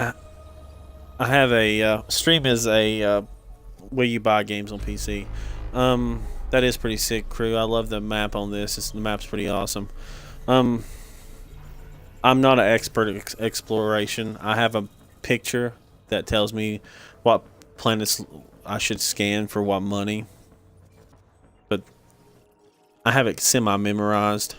I, I have a Stream is a where you buy games on PC. That is pretty sick, crew. I love the map on this. The map's pretty awesome. Um, I'm not an expert at exploration. I have a picture that tells me what planets I should scan for what money, but I have it semi memorized.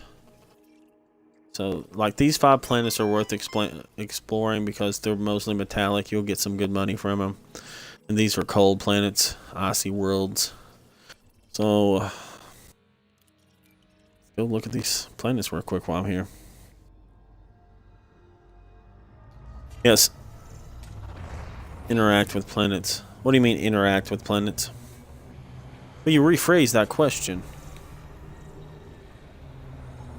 So, like, these 5 planets are worth exploring because they're mostly metallic. You'll get some good money from them. And these are cold planets, icy worlds. So, go look at these planets real quick while I'm here. Yes, interact with planets. What do you mean interact with planets? Well, you rephrase that question.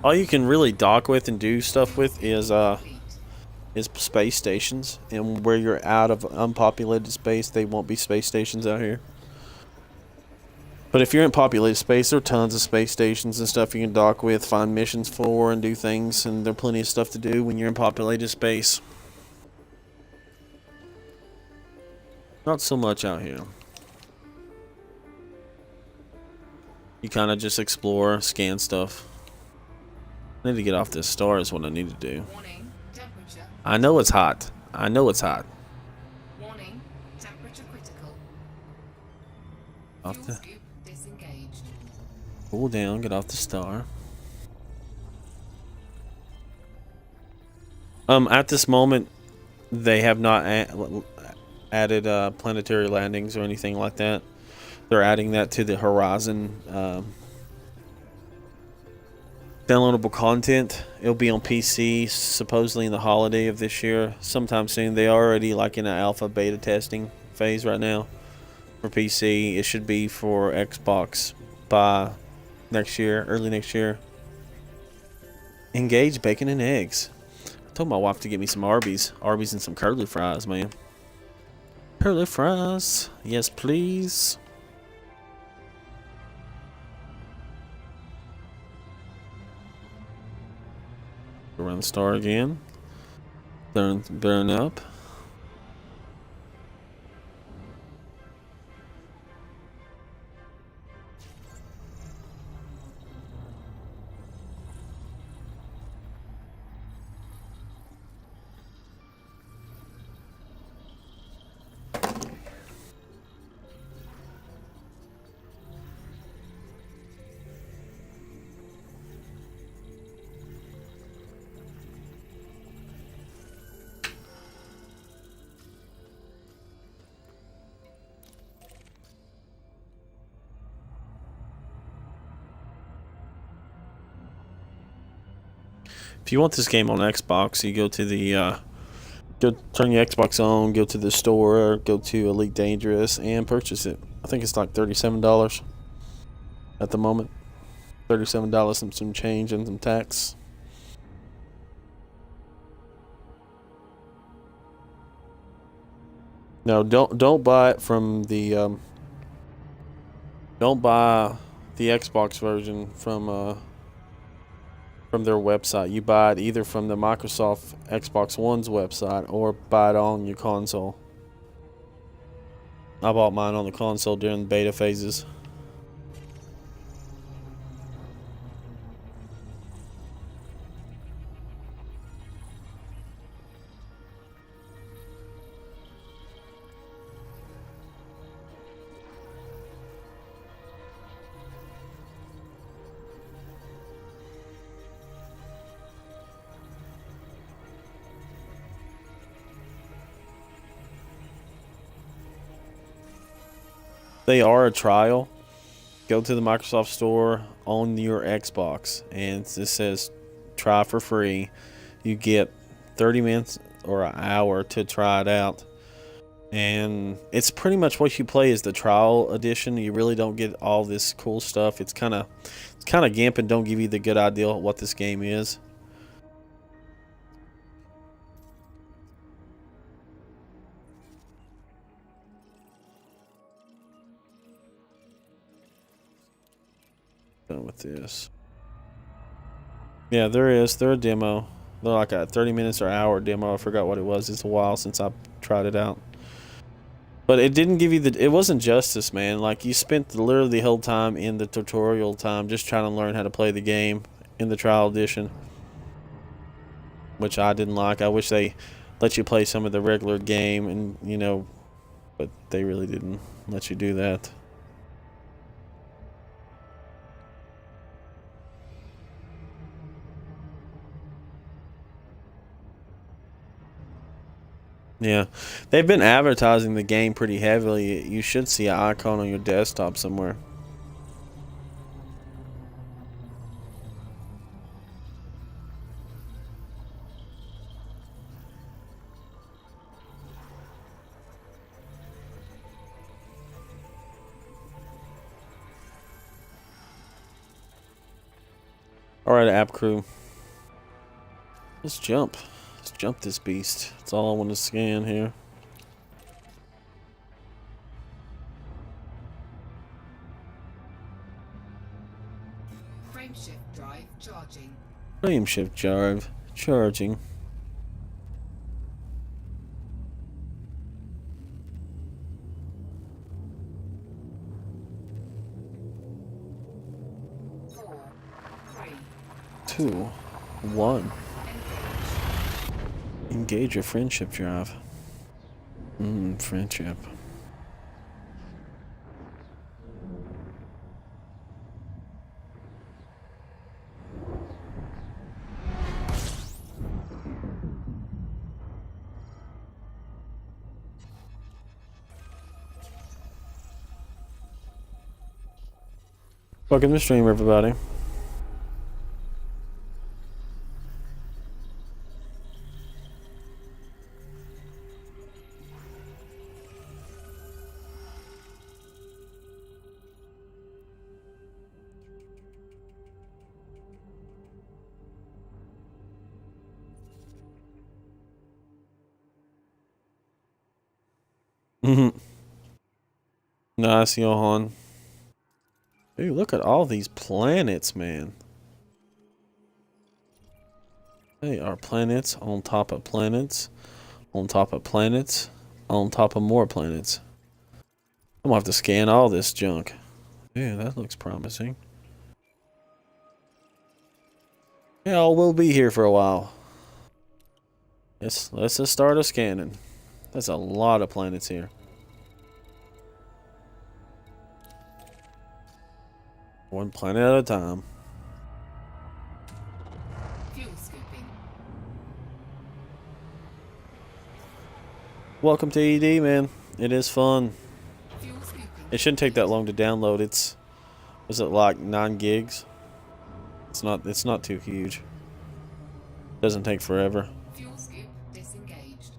All you can really dock with and do stuff with is space stations, and where you're out of unpopulated space, they won't be space stations out here. But if you're in populated space, there are tons of space stations and stuff you can dock with, find missions for, and do things, and there's plenty of stuff to do when you're in populated space. Not so much out here. You kind of just explore, scan stuff. I need to get off this star is what I need to do. I know it's hot. I know it's hot. Warning, temperature critical. Off Fuel the scoop disengaged. cool down, get off the star. At this moment, they have not added planetary landings or anything like that. They're adding that to the Horizon downloadable content. It'll be on PC supposedly in the holiday of this year, sometime soon. They are already like in an alpha beta testing phase right now for PC. It should be for Xbox by next year, early next year. Engage bacon and eggs. I told my wife to get me some Arby's and some curly fries, man. Curly fries, yes please. Around the star again. Burn up. If you want this game on Xbox, you go to the go turn your Xbox on, go to the store, go to Elite Dangerous, and purchase it. I think it's like $37 at the moment. $37 and some change and some tax. No, don't buy it from the don't buy the Xbox version from their website. You buy it either from the Microsoft Xbox One's website or buy it on your console. I bought mine on the console during the beta phases. They are a trial. Go to the Microsoft Store on your Xbox, and it says try for free. You get 30 minutes or an hour to try it out. And it's pretty much what you play is the trial edition. You really don't get all this cool stuff. It's kind of gimp and don't give you the good idea of what this game is. Done with this. Yeah, there is. They're a demo. like a 30 minutes or hour demo. I forgot what it was. It's a while since I tried it out. But it didn't give you it wasn't justice, man. Like, you spent literally the whole time in the tutorial time just trying to learn how to play the game in the trial edition, which I didn't like. I wish they let you play some of the regular game, and but they really didn't let you do that. Yeah, they've been advertising the game pretty heavily. You should see an icon on your desktop somewhere. Alright, app crew. Let's jump. Let's jump this beast. That's all I want to scan here. Frameshift drive charging. Frameshift drive charging. Four, three, 2, 1. Engage your friendship drive. Friendship. Welcome to the stream, everybody. Nice, Johan. Hey, look at all these planets, man. They are planets on top of planets, on top of planets, on top of more planets. I'm gonna have to scan all this junk. Yeah, that looks promising. Yeah, we'll be here for a while. Let's just start a scanning. There's a lot of planets here. One planet at a time. fuel scooping. Welcome to ED, man. It is fun. Fuel scooping. It shouldn't take that long to download. Was it like 9 gigs? It's not too huge. Doesn't take forever. Fuel scoop disengaged.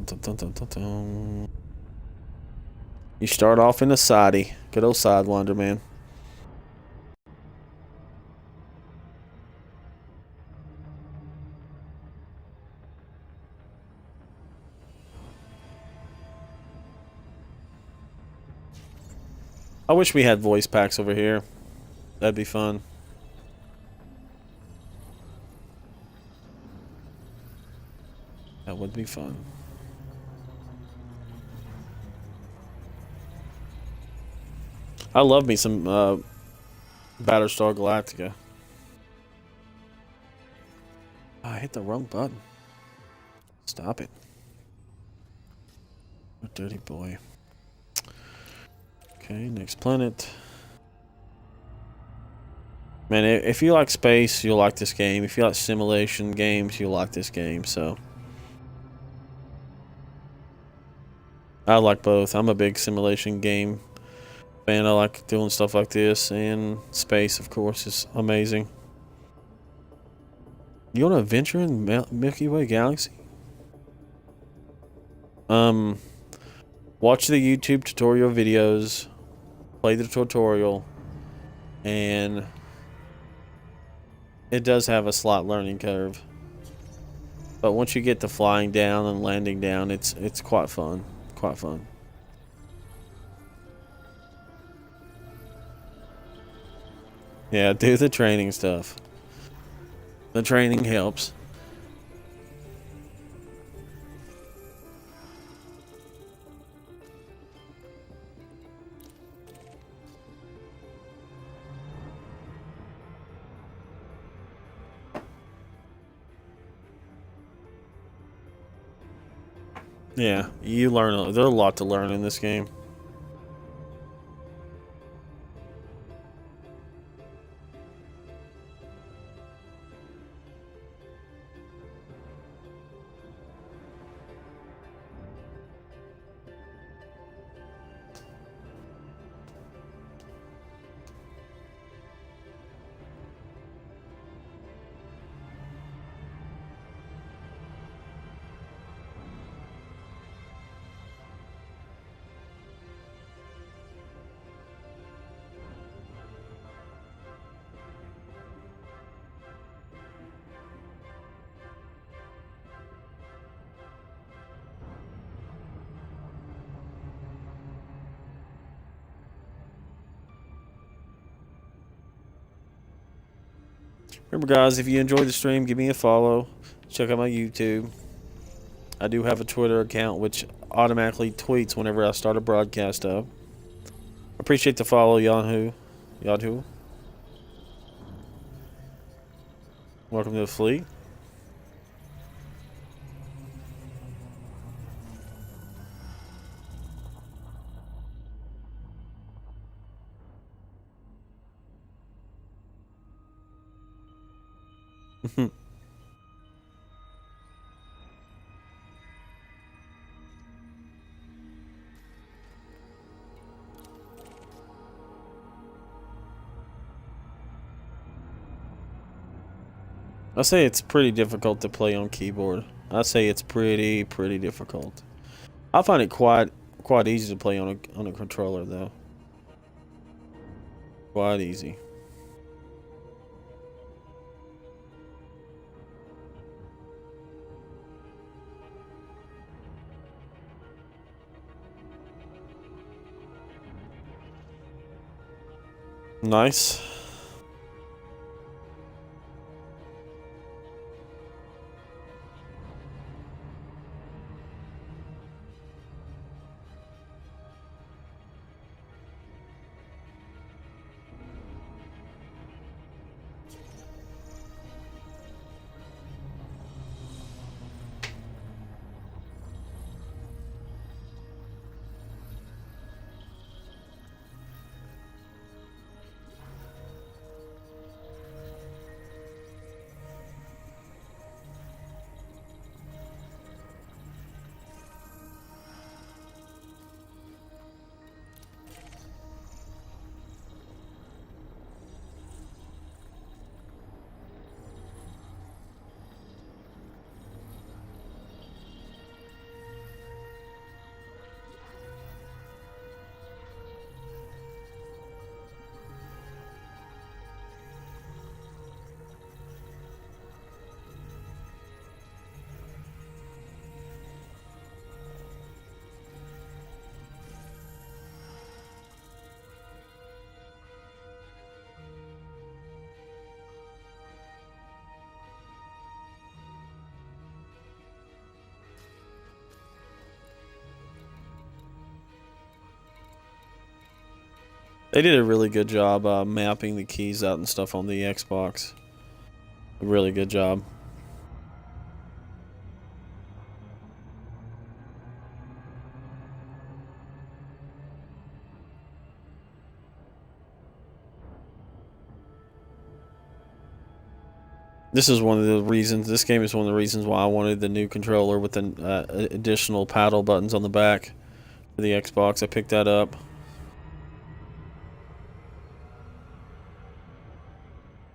Dun, dun, dun, dun, dun. You start off in a sidey. Good old Sidewinder, man. I wish we had voice packs over here. That'd be fun. That would be fun. I love me some Battlestar Galactica. I hit the wrong button. Stop it. A dirty boy. Okay, next planet. Man, if you like space, you'll like this game. If you like simulation games, you'll like this game, so. I like both. I'm a big simulation game fan. I like doing stuff like this, and space, of course, is amazing. You want to adventure in Milky Way Galaxy? Watch the YouTube tutorial videos, play the tutorial, and it does have a slight learning curve. But once you get to flying down and landing down, it's quite fun. Quite fun. Yeah, do the training stuff. The training helps. Yeah, you learn. There's a lot to learn in this game. Remember, guys, if you enjoyed the stream, give me a follow. Check out my YouTube. I do have a Twitter account which automatically tweets whenever I start a broadcast up. Appreciate the follow, Yahoo. Yahoo. Welcome to the fleet. I say it's pretty difficult to play on keyboard. I say it's pretty difficult. I find it quite easy to play on a controller though. Quite easy. Nice. They did a really good job mapping the keys out and stuff on the Xbox. A really good job. This is one of the reasons. This game is one of the reasons why I wanted the new controller with an additional paddle buttons on the back for the Xbox. I picked that up.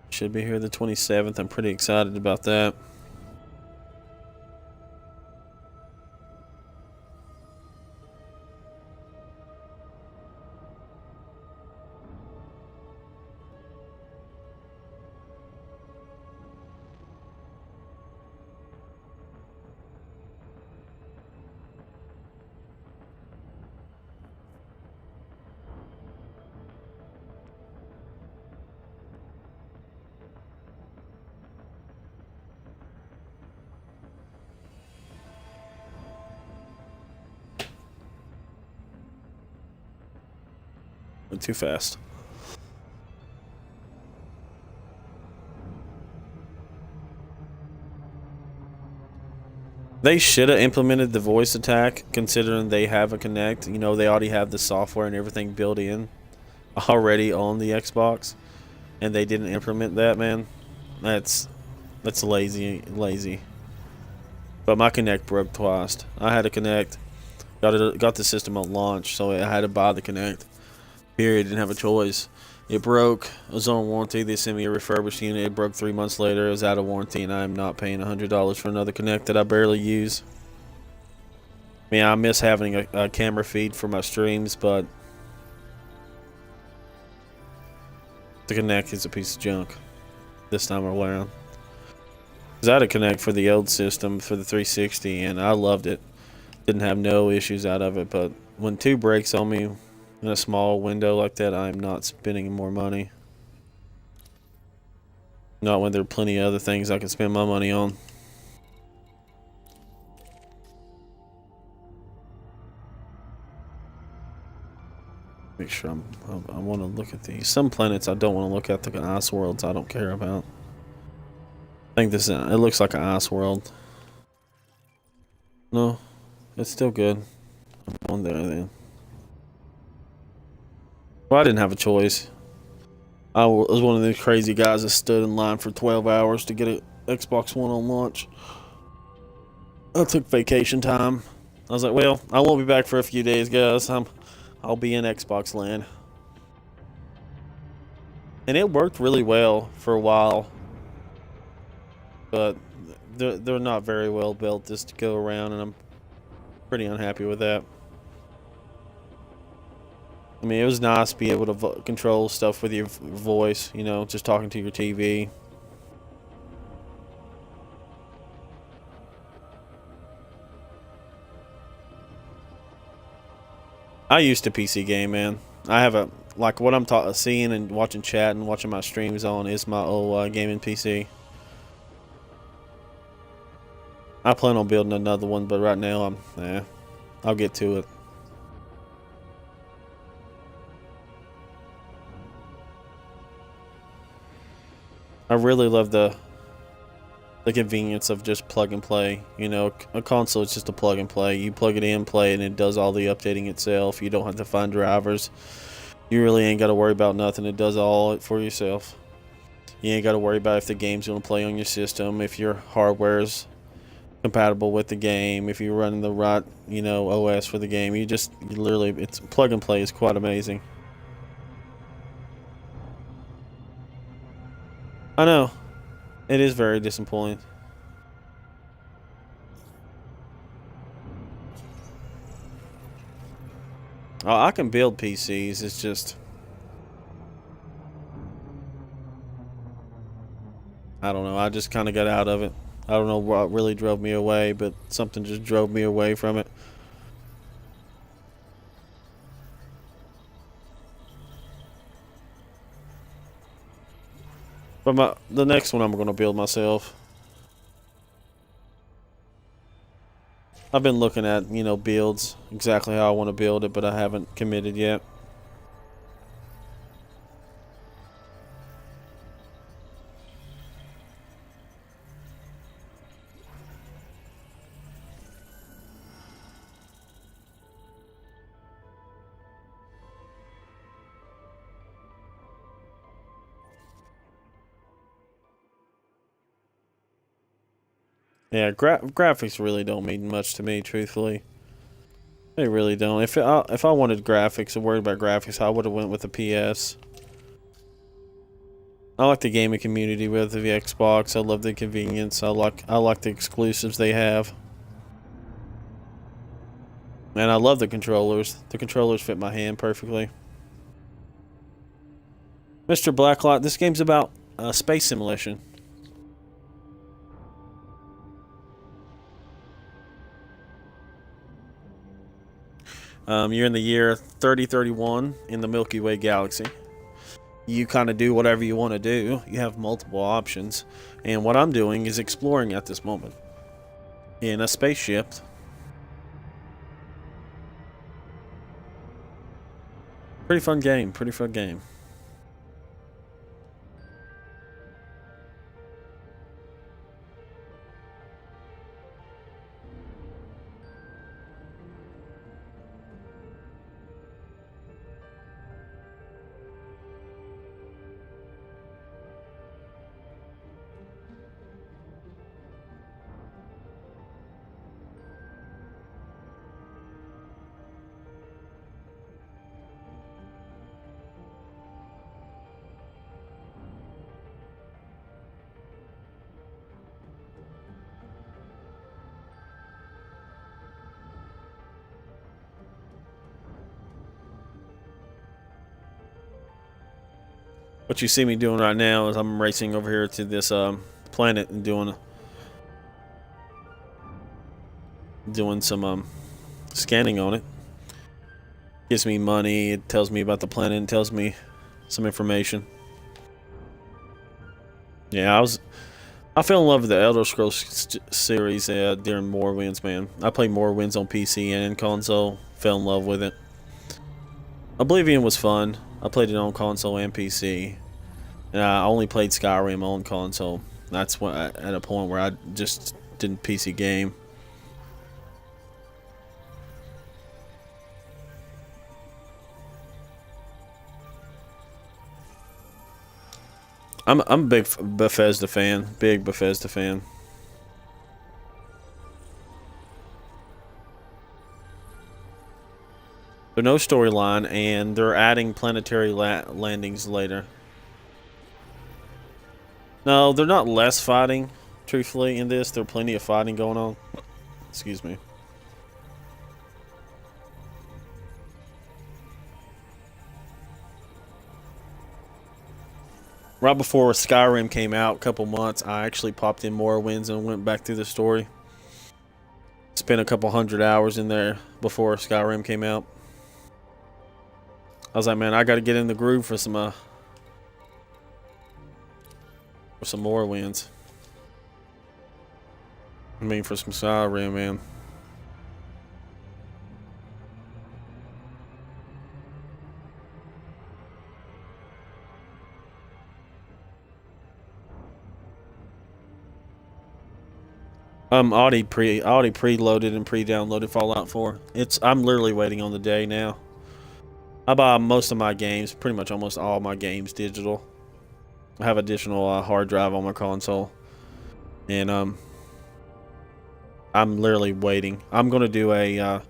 Should be here the 27th. I'm pretty excited about that. Went too fast. They should have implemented the voice attack, considering they have a Kinect. You know, they already have the software and everything built in already on the Xbox, and they didn't implement that, man. That's lazy. But my Kinect broke twice. I had a Kinect, got the system on launch, so I had to buy the Kinect. Period. Didn't have a choice. It broke. It was on warranty. They sent me a refurbished unit. It broke 3 months later. It was out of warranty, and I'm not paying $100 for another Kinect that I barely use. I mean, I miss having a camera feed for my streams, but the Kinect is a piece of junk this time around. Because I had a Kinect for the old system, for the 360, and I loved it. Didn't have no issues out of it, but when 2 breaks on me in a small window like that, I'm not spending more money. Not when there are plenty of other things I can spend my money on. Make sure I want to look at these. Some planets I don't want to look at. The ice worlds I don't care about. I think this, it looks like an ice world. No, it's still good. I'm on there then. Well, I didn't have a choice. I was one of those crazy guys that stood in line for 12 hours to get an Xbox One on launch. I took vacation time. I was like, well, I won't be back for a few days, guys. I'll be in Xbox land. And it worked really well for a while. But they're not very well built just to go around, and I'm pretty unhappy with that. I mean, it was nice to be able to control stuff with your voice, you know, just talking to your TV. I used to PC game, man. I have a, like, what I'm seeing and watching chat and watching my streams on is my old gaming PC. I plan on building another one, but right now I'll get to it. I really love the convenience of just plug and play. You know, a console is just a plug and play. You plug it in, play, and it does all the updating itself. You don't have to find drivers. You really ain't got to worry about nothing. It does all it for yourself. You ain't got to worry about if the game's going to play on your system, if your hardware's compatible with the game, if you're running the right, you know, OS for the game. You literally, it's plug and play is quite amazing. I know. It is very disappointing. Oh, I can build PCs. It's just, I don't know. I just kind of got out of it. I don't know what really drove me away, but something just drove me away from it. But the next one I'm going to build myself. I've been looking at, you know, builds, exactly how I want to build it, but I haven't committed yet. Yeah, graphics really don't mean much to me, truthfully. They really don't. If I wanted graphics and worried about graphics, I would have went with the PS. I like the gaming community with the Xbox. I love the convenience. I like the exclusives they have. And I love the controllers. The controllers fit my hand perfectly. Mr. Blacklight, this game's about space simulation. You're in the year 3031 in the Milky Way galaxy. You kind of do whatever you want to do. You have multiple options. And what I'm doing is exploring at this moment in a spaceship. Pretty fun game. Pretty fun game. What you see me doing right now is I'm racing over here to this planet and doing some scanning on it. Gives me money. It tells me about the planet. And tells me some information. Yeah, I fell in love with the Elder Scrolls series during Morrowinds, man. I played Morrowinds on PC and console. Fell in love with it. Oblivion was fun. I played it on console and PC. And I only played Skyrim on console. That's when at a point where I just didn't PC game. I'm a big Bethesda fan. Big Bethesda fan. There's no storyline, and they're adding planetary landings later. No, they're not less fighting, truthfully, in this. There's plenty of fighting going on. Excuse me. Right before Skyrim came out, a couple months, I actually popped in Morrowinds and went back through the story. Spent a couple hundred hours in there before Skyrim came out. I was like, man, I got to get in the groove for some Morrowinds. I mean, for some Skyrim, man. I already preloaded and pre-downloaded Fallout 4. I'm literally waiting on the day now. I buy most of my games, pretty much almost all my games, digital. I have additional hard drive on my console, and I'm literally waiting. I'm gonna do a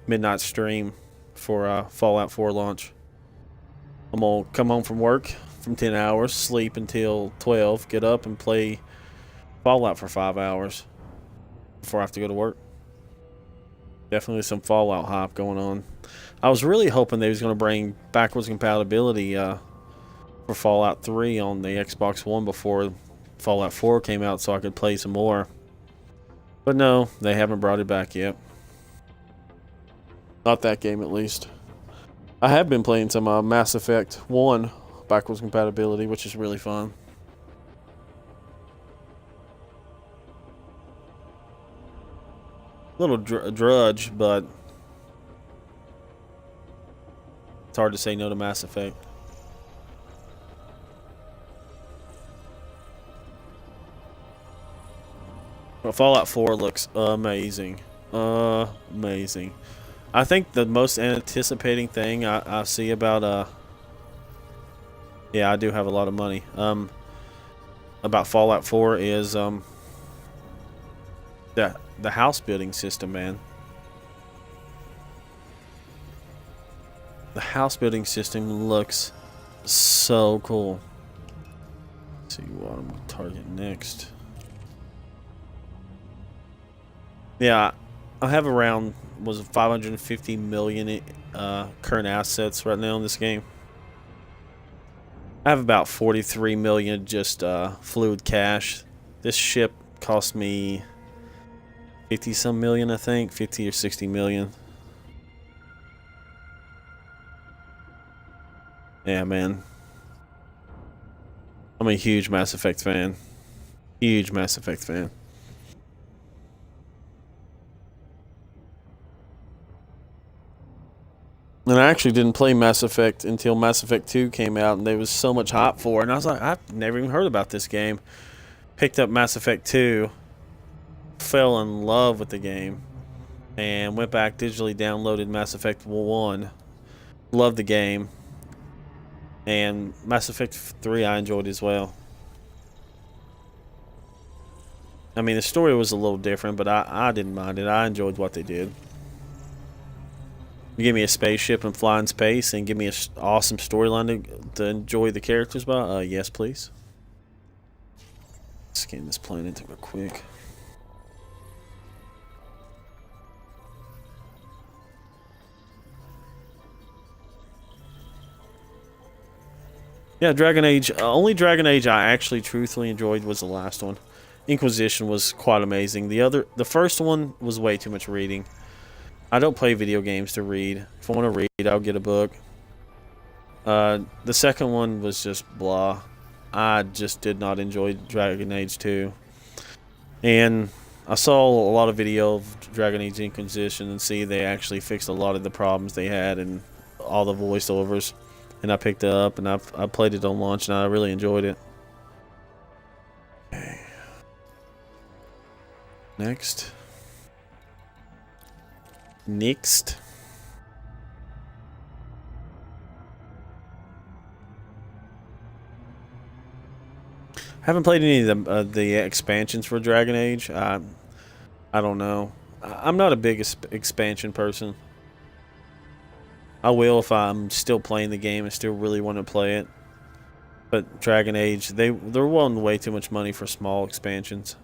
midnight stream for Fallout 4 launch. I'm gonna come home from work from 10 hours, sleep until 12, get up and play Fallout for 5 hours before I have to go to work. Definitely some Fallout hype going on. I was really hoping they was going to bring backwards compatibility for Fallout 3 on the Xbox One before Fallout 4 came out so I could play some more. But no, they haven't brought it back yet. Not that game, at least. I have been playing some Mass Effect 1 backwards compatibility, which is really fun. Little drudge, but it's hard to say no to Mass Effect. But Fallout 4 looks amazing. Amazing. I think the most anticipating thing I see about yeah, I do have a lot of money. About Fallout 4 is the house building system, man. The house building system looks so cool. Let's see what I'm gonna target next. Yeah, I have around 550 million current assets right now in this game. I have about 43 million just fluid cash. This ship cost me 50 some million, I think, 50 or 60 million. Yeah, man. I'm a huge Mass Effect fan. Huge Mass Effect fan. And I actually didn't play Mass Effect until Mass Effect 2 came out, and there was so much hype for it. And I was like, I've never even heard about this game. Picked up Mass Effect 2, fell in love with the game, and went back, digitally downloaded Mass Effect 1. Loved the game. And Mass Effect 3 I enjoyed as well. I mean, the story was a little different, but I didn't mind it. I enjoyed what they did. You give me a spaceship and fly in space and give me an awesome storyline to enjoy the characters by? Yes, please. Scan this planet real quick. Yeah, Dragon Age. Only Dragon Age I actually truthfully enjoyed was the last one. Inquisition was quite amazing. The first one was way too much reading. I don't play video games to read. If I want to read, I'll get a book. The second one was just blah. I just did not enjoy Dragon Age 2. And I saw a lot of video of Dragon Age Inquisition and see they actually fixed a lot of the problems they had and all the voiceovers. And I picked it up and I played it on launch and I really enjoyed it. Okay. Next. Haven't played any of the expansions for Dragon Age. I don't know. I'm not a big expansion person. I will if I'm still playing the game and still really want to play it. But Dragon Age, they're wanting way too much money for small expansions.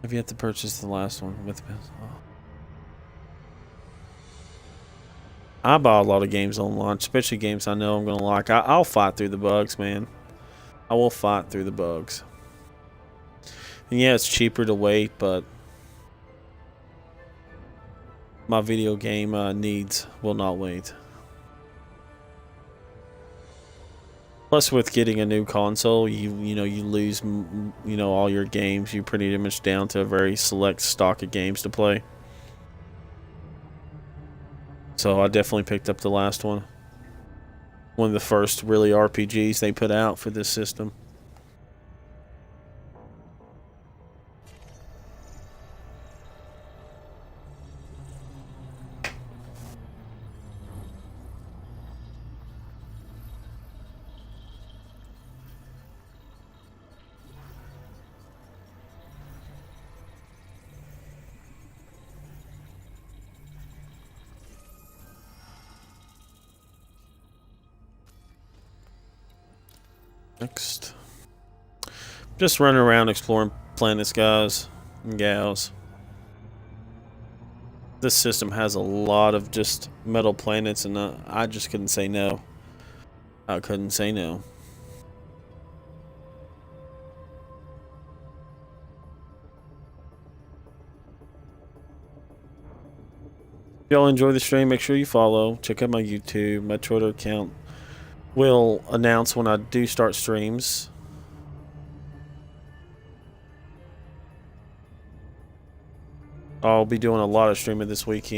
Have yet to purchase the last one with. Oh. I buy a lot of games on launch, especially games I know I'm gonna like. I'll fight through the bugs, man. I will fight through the bugs. And yeah, it's cheaper to wait, but my video game needs will not wait. Plus, with getting a new console, you lose all your games. You're pretty much down to a very select stock of games to play. So I definitely picked up the last one. One of the first really RPGs they put out for this system. Next. Just running around exploring planets, guys and gals. This system has a lot of just metal planets, and I just couldn't say no. I couldn't say no. If y'all enjoy the stream, make sure you follow. Check out my YouTube, my Twitter account. Will announce when I do start streams. I'll be doing a lot of streaming this weekend.